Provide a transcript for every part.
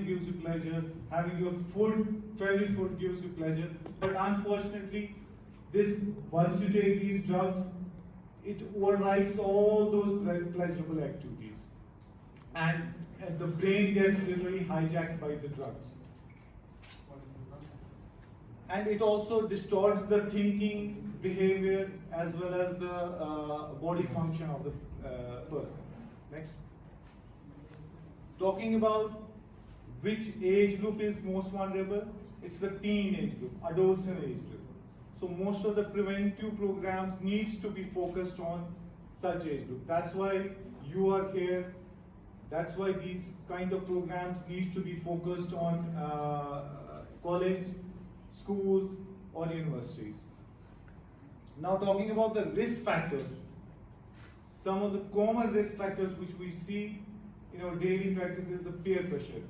gives you pleasure, having your food, favorite food gives you pleasure, but unfortunately, this once you take these drugs, it overrides all those pleasurable activities, and the brain gets literally hijacked by the drugs. And it also distorts the thinking, behavior, as well as the body function of the person. Next. Talking about which age group is most vulnerable, it's the teen age group, adolescent age group. So most of the preventive programs needs to be focused on such age group. That's why you are here. That's why these kind of programs need to be focused on college, schools, or universities. Now talking about the risk factors, some of the common risk factors which we see in our daily practice is the peer pressure.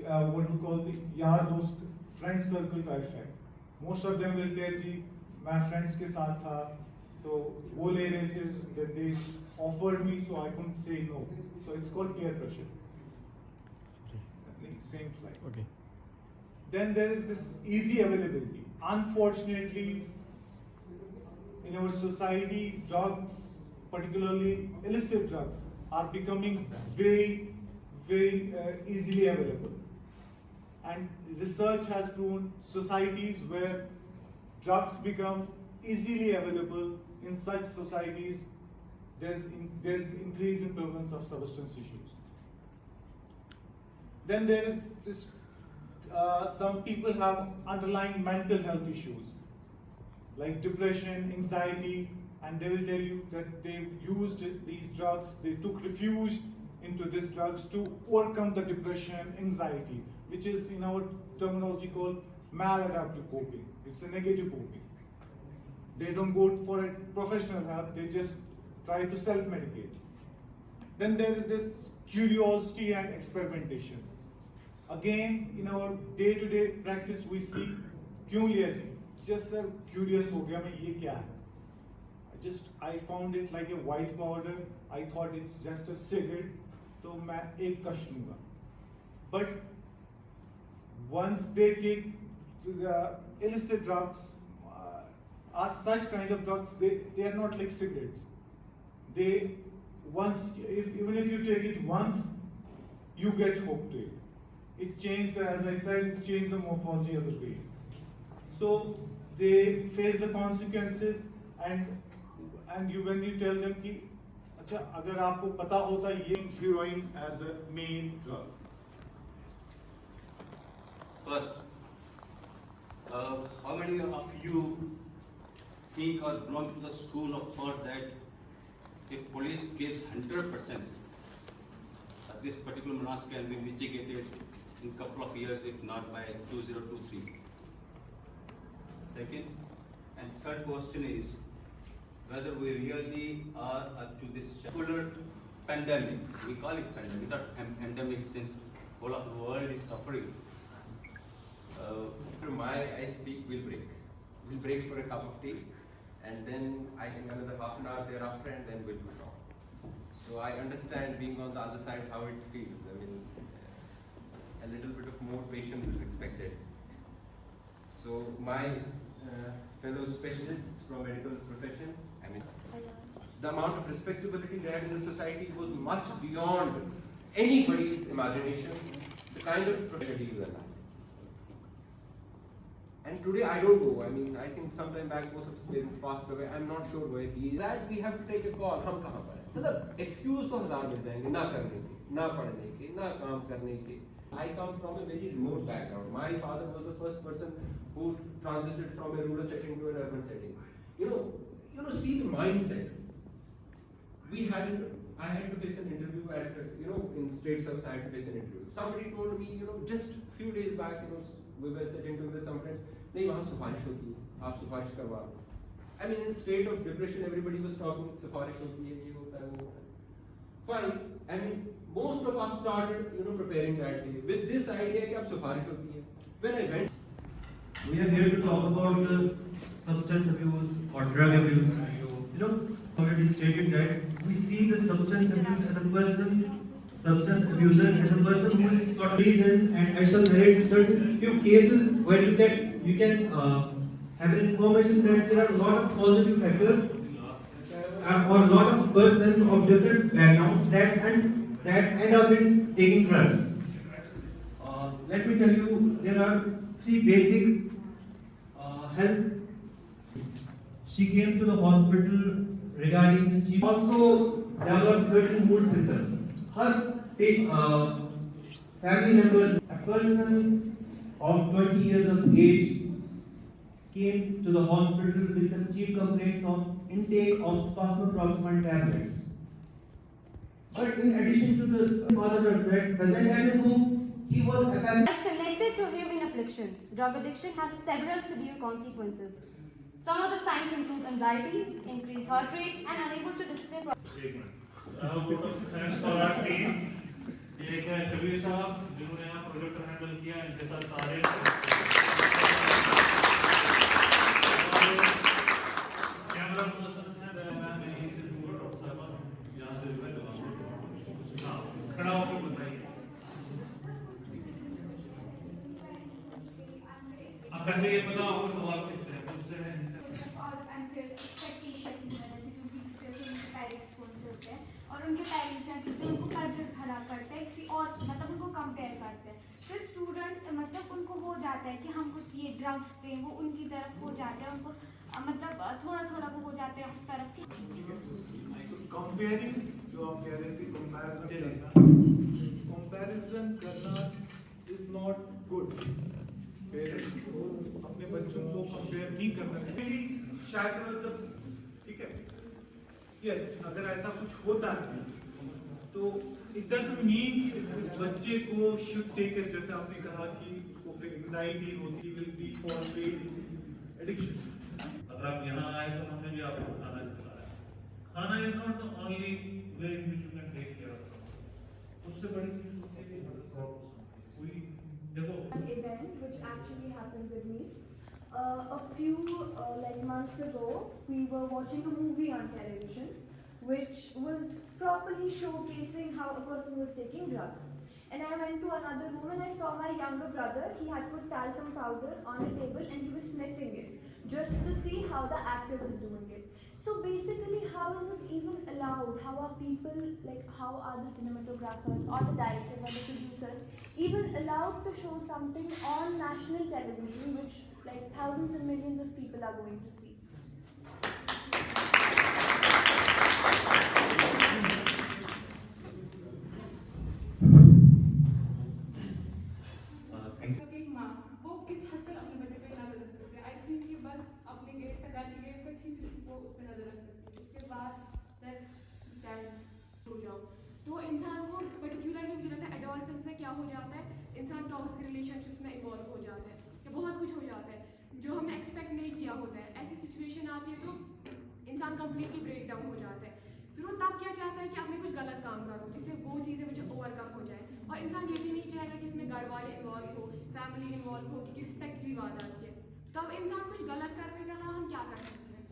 What we call the yaar dost friend circle का effect. Most of them will tell जी मैं friends के साथ था तो वो ले रहे थे that they offered me so I couldn't say no. So it's called peer pressure. Same slide. Okay. Then there is this easy availability. Unfortunately, in our society, drugs, particularly illicit drugs, are becoming very, very easily available. And research has proven societies where drugs become easily available, in such societies, there's increase in prevalence of substance issues. Then there is this, some people have underlying mental health issues, like depression, anxiety, and they will tell you that they used these drugs, they took refuge into these drugs to overcome the depression, anxiety, which is in our terminology called maladaptive coping. It's a negative coping. They don't go for a professional help, they just try to self-medicate. Then there is this curiosity and experimentation. Again, in our day-to-day practice, we see क्यों लिया जी? Just sir, curious हो गया मैं ये क्या है? I found it like a white powder. I thought it's just a cigarette, तो मैं एक कश लूँगा. But once they take illicit drugs, are such kind of drugs, they are not like cigarettes. They once, even if you take it once, you get hooked to it. It changed, as I said, changed the morphology of the brain. So they face the consequences, and you when you tell them कि अच्छा अगर आपको पता होता ये heroin as a main drug. First, how many of you think or belong to the school of thought that if police gives 100%, this particular menace can be mitigated in a couple of years, if not by 2023? Second and third question is whether we really are up to this particular pandemic. We call it pandemic, not pandemic, since whole of the world is suffering. I speak, we'll break. We'll break for a cup of tea, and then I think another half an hour thereafter, and then we'll push off. So I understand being on the other side how it feels. I mean, a little bit of more patience is expected. So my fellow specialists from medical profession, I mean, the amount of respectability there in the society goes much beyond anybody's imagination. The kind of professional you are. And today I don't know. I mean, I think sometime back both of his parents passed away. I'm not sure where he is. That we have to take a call. हम कहाँ पर हैं? मतलब excuse तो हजार मिल जाएंगे ना करने के, ना पढ़ने के, ना काम करने के. I come from a very remote background. My father was the first person who transited from a rural setting to an urban setting. You know, see the mindset. I had to face an interview at, in state service. I had to face an interview. Somebody told me, just a few days back, we were sitting together with some friends. नहीं वहाँ सिफारिश होती है, आप सिफारिश करवा लो. I mean, in state of depression, everybody was talking सिफारिश होती है, ये होता है, वो होता है. Fine. I mean, most of us started, preparing that day with this idea कि आप सिफारिश होती है. When I went, We are here to talk about the substance abuse or drug abuse. Already stated that we see the substance abuse as a person substance abuser as a person who is sort of reasons, and I shall narrate certain few cases where you can have an information that there are a lot of positive factors or a lot of persons of different backgrounds that end up in taking drugs. Let me tell you, there are three basic health. She came to the hospital regarding, she also developed certain mood symptoms. Her family members, a person of 20 years of age, came to the hospital with the chief complaints of intake of spasmoproximine tablets. But in addition to the father present at his home, he was apparently As connected to him in affliction, drug addiction has several severe consequences. Some of the signs include anxiety, increased heart rate, and unable to discipline. Thanks for our team. ये एक है शबीर साहब जिन्होंने यहाँ project handle किया, इनके साथ सारे कैमरा पर्सन है, मैं यहीं से दूंगा डॉक्टर साहब यहाँ से हाँ खड़ा होकर बताइए। अब पहले ये बताओ आपको सवाल किससे है, मुझसे है, इनसे? और उनके पेरेंट्स या टीचर उनको कर्ज खड़ा करते हैं किसी और से, मतलब उनको कंपेयर करते हैं। फिर स्टूडेंट्स मतलब उनको हो जाता है कि हम कुछ ये ड्रग्स दें, वो उनकी तरफ हो जाते हैं, उनको मतलब थोड़ा थोड़ा वो हो जाते हैं उस तरफ की। कंपेयरिंग जो आप कह रहे थे, कंपैरिजन करना इज नॉट गुड। पेरेंट्स को अपने बच्चों को कंपेयर नहीं करना चाहिए। शायद ठीक है, यस, अगर ऐसा कुछ होता है तो इट डजंट मीन कि उस बच्चे को शुड टेक इट, जैसे आपने कहा कि उसको फिर एंजाइटी होती, विल बी फॉर एडिक्शन। अगर आप यहाँ आए तो हमने भी आपको खाना खिलाया। Khana is not the only way in which you can take care of. उससे बड़ी चीज होती है कि कोई देखो Event which actually happened with me. A few months ago, we were watching a movie on television, which was properly showcasing how a person was taking drugs. And I went to another room and I saw my younger brother. He had put talcum powder on a table and he was sniffing it, just to see how the actor was doing it. So basically, how is it even allowed? How are people, how are the cinematographers or the directors or the producers even allowed to show something on national television, which thousands and millions of people are going to see? एक माँ वो किस हद तक अपने बच्चे पे नजर रख सकते हैं। आई थिंक कि बस अपने गेट तक, घर के गेट तक ही सिर्फ वो उस पर नजर रख सकती है, उसके बाद दैट्स चाइल्ड हो जाओ। तो इंसान को पर्टिकुलरली मुझे लगता है एडोलसेंस में क्या हो जाता है, इंसान टॉक्सिक रिलेशनशिप्स में इन्वॉल्व हो जाता है, या बहुत कुछ हो जाता है जो हमने एक्सपेक्ट नहीं किया होता है। ऐसी सिचुएशन आती है तो इंसान कंप्लीटली ब्रेक डाउन हो जाता है। फिर वो तब क्या चाहता है कि अब मैं कुछ गलत काम करूँ जिससे वो चीज़ें मुझे ओवरकम हो जाए, और इंसान ये भी नहीं चाहेगा कि इसमें घर वाले इन्वॉल्व हो, फैमिली इन्वॉल्व हो, क्योंकि रिस्पेक्ट की बात आती है। तो अब इंसान कुछ गलत करने के अलावा हम क्या कर सकते हैं?